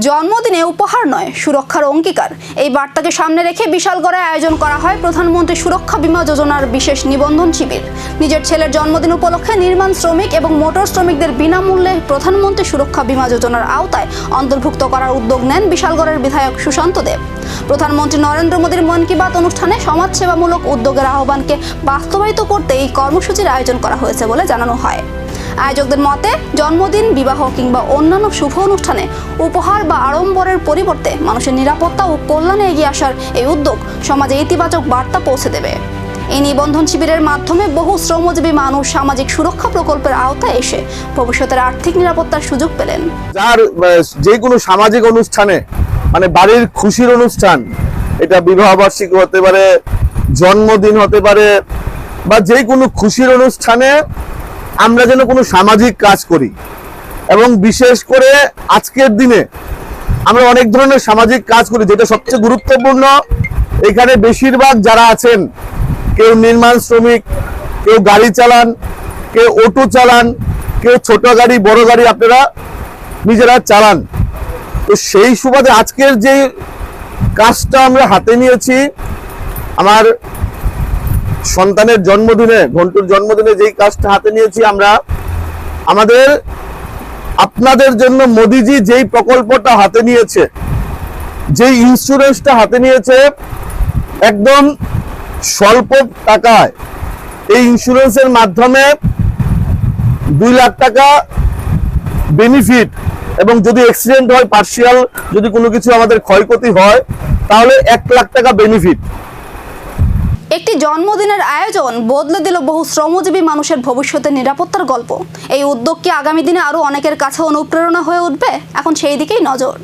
জন্মদিনে উপহার নয়, সুরক্ষার অঙ্গীকার। এই বার্তাকে সামনে রেখে বিশালগড়ে আয়োজন করা হয় প্রধানমন্ত্রী সুরক্ষা বীমা যোজনার বিশেষ নিবন্ধন শিবির। নিজের ছেলের জন্মদিন উপলক্ষে নির্মাণ শ্রমিক এবং মোটর শ্রমিকদের বিনামূল্যে প্রধানমন্ত্রী সুরক্ষা বীমা যোজনার আওতায় অন্তর্ভুক্ত করার উদ্যোগ নেন বিশালগড়ের বিধায়ক সুশান্ত দেব। প্রধানমন্ত্রী নরেন্দ্র মোদীর মন কি বাত অনুষ্ঠানে সমাজসেবামূলক উদ্যোগের আহ্বানকে বাস্তবায়িত করতে এই কর্মসূচির আয়োজন করা হয়েছে বলে জানানো হয়। আয়োজকদের মতে, জন্মদিন, বিবাহ কিংবা অন্যান্য শুভ অনুষ্ঠানে উপহার বা আড়ম্বরের পরিবর্তে মানুষের নিরাপত্তা ও কল্যাণে এগিয়ে আসার এই উদ্যোগ সমাজে ইতিবাচক বার্তা পৌঁছে দেবে। এই নিবন্ধন শিবিরের মাধ্যমে বহু শ্রমজীবী মানুষ সামাজিক সুরক্ষা প্রকল্পের আওতায় এসে ভবিষ্যতের আর্থিক নিরাপত্তার সুযোগ পেলেন। যার যে কোনো সামাজিক অনুষ্ঠানে, মানে বাড়ির খুশির অনুষ্ঠান, এটা বিবাহ বার্ষিকী হতে পারে, জন্মদিন হতে পারে, বা যে কোনো খুশির অনুষ্ঠানে আমরা যেন কোনো সামাজিক কাজ করি। এবং বিশেষ করে আজকের দিনে আমরা অনেক ধরনের সামাজিক কাজ করি, যেটা সবচেয়ে গুরুত্বপূর্ণ। এখানে বেশিরভাগ যারা আছেন, কেউ নির্মাণ শ্রমিক, কেউ গাড়ি চালান, কেউ অটো চালান, কেউ ছোট গাড়ি, বড় গাড়ি আপনারা নিজেরা চালান। তো সেই সুবাদে আজকের যে কাজটা আমরা হাতে নিয়েছি, আমার সন্তানের জন্মদিনে, ঘন্টুর জন্মদিনে যেই কাজটা হাতে নিয়েছি আমরা, আমাদের আপনাদের জন্য মোদিজি যেই প্রকল্পটা হাতে নিয়েছে, যেই ইন্স্যুরেন্সটা হাতে নিয়েছে, একদম স্বল্প টাকায় এই ইন্স্যুরেন্সের মাধ্যমে 2 লাখ টাকা বেনিফিট, এবং যদি অ্যাক্সিডেন্ট হয়, পার্সিয়াল যদি কোনো কিছু আমাদের ক্ষয়ক্ষতি হয়, তাহলে 1 লাখ টাকা বেনিফিট। একটি জন্মদিনের আয়োজন বদলে দিল বহু শ্রমজীবী মানুষের ভবিষ্যতের নিরাপত্তার গল্প। এই উদ্যোগ কি আগামী দিনে আরো অনেকের কাছে অনুপ্রেরণা হয়ে উঠবে? এখন সেই দিকেই নজর।